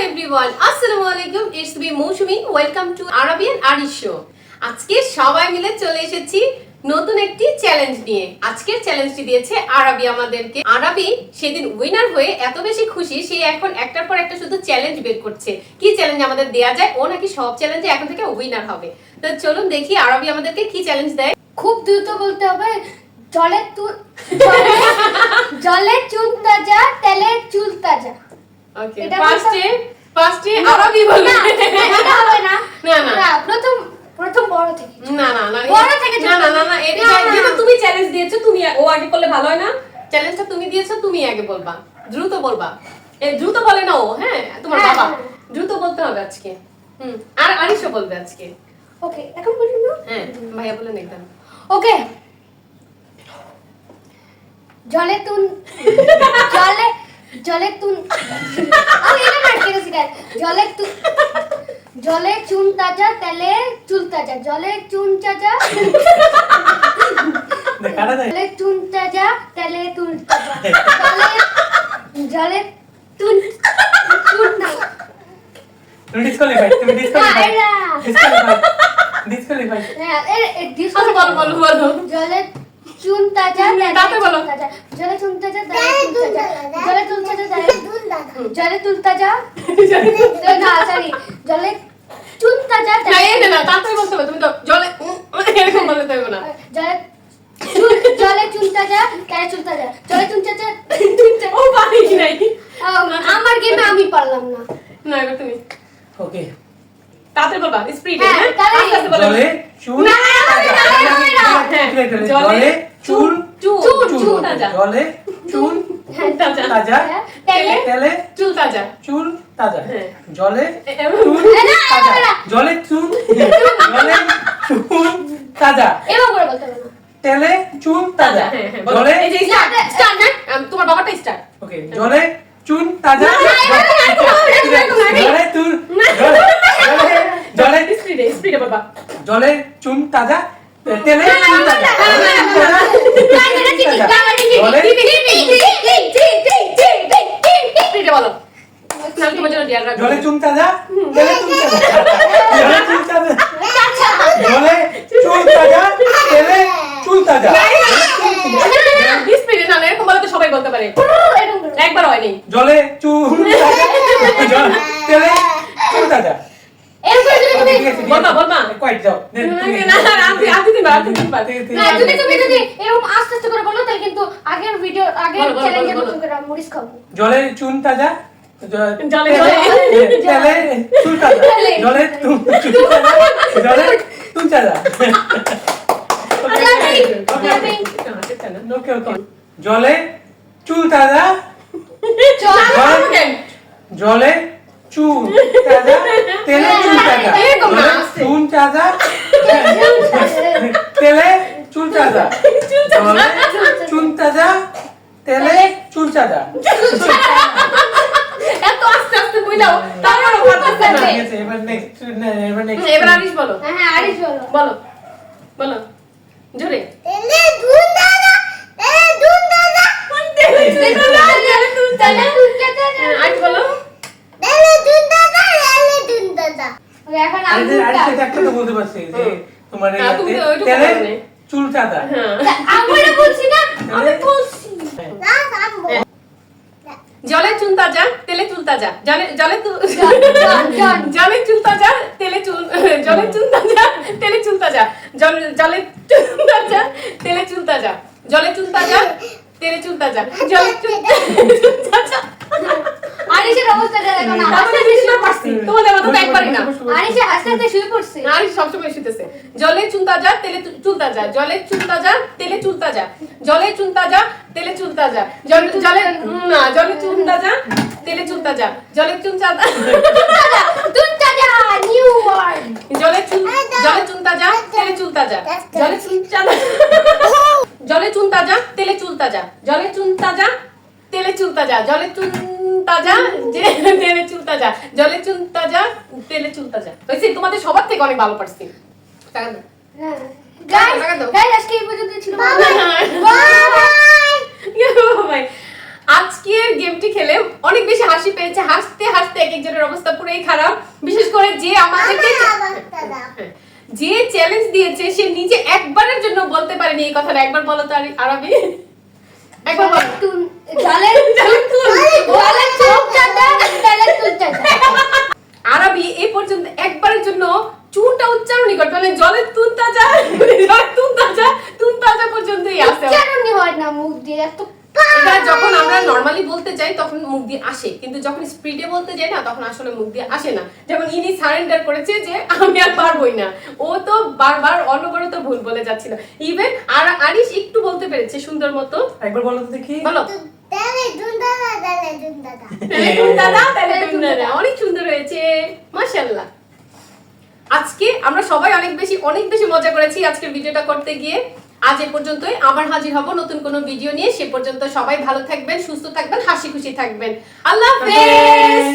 everyone, আসসালামু আলাইকুম, it's me Mousumi, welcome to Arabian Arish Show। আজকে সবাই মিলে চলে এসেছি নতুন একটি চ্যালেঞ্জ নিয়ে। আজকের চ্যালেঞ্জটি দিয়েছে আরবি আমাদেরকে। আরবি সেদিন উইনার হয়ে এত বেশি খুশি, সে এখন একটার পর একটা শুধু চ্যালেঞ্জ বের করছে। কি চ্যালেঞ্জ আমাদের দেয়া যায়? ও নাকি সব চ্যালেঞ্জে এখন থেকে উইনার হবে। তো চলুন দেখি আরবি আমাদেরকে কি চ্যালেঞ্জ দেয়। খুব দ্রুত বলতে হবে। জলের চুন তাজা, তেলের চুল তাজা। ওকে, ফার্স্টে আরবি বলবে। এটা হবে না। না প্রথম বড় থেকে। না এটা তুমি চ্যালেঞ্জ দিয়েছো, তুমি ও আগে করলে ভালো হয় না? চ্যালেঞ্জটা তুমি দিয়েছো, তুমি আগে বলবা, দ্রুত বলবা। দ্রুত বলে না ও, হ্যাঁ তোমার বাবা, দ্রুত বলতে হবে আজকে। আর আরিশও বলবে আজকে। ওকে, এখন বলি না? হ্যাঁ, ভাইয়া বলেন একদম। ওকে। জলে চুন আমি এটা না কেন শিখাই। জলে চুন তাজা, তেলে চুল তাজা। জলে চুন তাজা, তেলে চুন তাজা, তেলে চুল তাজা। জলে চুন না। তুমি ডিসকোয়ালিফাইড। বলো। জলে চুন তাজা, তাতে বলো। জলে চুন তাজা, জলে চুল তাজা, জলে চুল তাজা। না সরি, জলে চুন তাজা, না তাতে বলতে হবে। তুমি তো জলে এরকম বলতে হবে না। জলে চুন তাজা, তেলে চুল তাজা। জলে চুন তাজা, ও পারি নাই। আমার গেমে আমি পারলাম না। না এবার তুমি। ওকে, তাতে বলবা, স্পিডে। হ্যাঁ, তাহলে জলে চুল জলে চুল তাজা। জলে চুল তাজা, তেলে চুল তাজা। চুল তাজা। হ্যাঁ। জলে চুল তাজা, জলে চুল তাজা, এবার করে বলতে হবে না। তেলে চুল তাজা। হ্যাঁ, জলে এই যে স্টার্ট না, তোমার বাবাটা স্টার্ট। ওকে, জলে চুন তাজা, জলে স্পিডে বাবা। জলে চুন তাজা, তেলে চুন তাজা। স্পিডে বলো। না তোমার জন্য ডিয়ার রাখবো। জলে চুন তাজা, তেলে চুন তাজা। জলে চুন তাজা, তেলে চুল তাজা। স্পিডে না, এরকম বলে তো সবাই বলতে পারে। একবার হয়নি। জলে চুন তাজা, তেলে চুল তাজা। বলবা। কোয়াইট যাও। আস্তে আস্তে করে বলো, তাহলে কিন্তু আগের চ্যালেঞ্জের মতো করে মরিচ খাবো। জলে চুন তাজা, জলে তেলে চুল তাজা। জলে চুন তাজা। জলে চুল তাজা, জলে চুন তাজা, তেলে চুল তাজা। চুন তাজা, তেলে চুল তাজা। জলে চুন তাজা, তেলে চুল তাজা। এত আস্তে আস্তে বইলাও, তারপরে পারতেছ না। এবার নেক্সট এবার আরিশ বলো। হ্যাঁ, আরিশ বলো। বলো জোরে। আরিশ বলো। এখন একটা তো বলতে পারছি যে তোমার তেলে চুল চাঁদা। আমরা বলছি না, আমি বলছি। জলে চুন তাজা, তেলে চুল তাজা। জলে চুন তাজা, তেলে চুল তাজা, তেলে চুল তাজা। জলে চুন তাজা, তেলে চুল তাজা। জলে চুন তাজা, তেলে চুল তাজা। জলে চুন তাজা। আরিশের অবস্থাটা দেখো না। আমি বেশিবার পারছি, তোমাদের মতো তো একবারই না। আরিশে আস্তে আস্তে শুয়ে পড়ছে। আরিশ সবসময় শুতেছে। জলে চুন তাজা, তেলে চুল তাজা। জলে চুন তাজা, তেলে চুল তাজা। জলে চুন তাজা, তেলে চুল তাজা। জলে চুন তাজা, তেলে চুল তাজা। জলে চুন তাজা, নিউ ওয়ার্ড। জলে চুন তাজা, তেলে চুল তাজা। জলে চুন তাজা, তেলে চুল তাজা। জলে চুন তাজা, তেলে চুল তাজা। জলে চুন তাজা, তেলে চুল তাজা। জলে চুন তাজা, তেলে চুল তাজা। হইছে, তোমাদের সবার থেকে অনেক ভালো পারছি। টাকা দাও। গাইস আজকে এই পর্যন্ত ছিল। বাই। আজকের গেমটি খেলে অনেক বেশি হাসি পেয়েছে, হাসতে হাসতে এক একজনের অবস্থা পুরোই খারাপ। বিশেষ করে যে আমাদেরকে যে চ্যালেঞ্জ দিয়েছে সে নিজে একবারের জন্য বলতে পারেনি এই কথাটা। একবার বলো তো আরবি, একবার বলো। জলের চোখ চাচা, জলের তুল চাচা। আরবি এই পর্যন্ত একবারের জন্য চুনটা উচ্চারণই করতে মানে জলের তুন তাজা, জলের তুন তাজা পর্যন্তই আসে। উচ্চারণই হয় না মুখ দিয়ে, এত এটা যখন আমরা নরমালি বলতে যাই তখন মুখ দিয়ে আসে, কিন্তু যখন স্পিডে বলতে যাই না তখন আসলে মুখ দিয়ে আসে না। যেমন ইনি সারেন্ডার করেছে যে আমি আর পারবোই না, ও তো বারবার অনবরত ভুল বলে যাচ্ছিল। ইভেন আরিশ একটু বলতে পেরেছে সুন্দর মতো। একবার বলো তো দেখি। বলো। অনেক সুন্দর হয়েছে, মাশাআল্লাহ। আজকে আমরা সবাই অনেক বেশি মজা করেছি আজকের ভিডিওটা করতে গিয়ে। আজ এ পর্যন্তই, আবার হাজির হব নতুন কোনো ভিডিও নিয়ে। সে পর্যন্ত সবাই ভালো থাকবেন, সুস্থ থাকবেন, হাসি খুশি থাকবেন। আল্লাহ হাফেজ।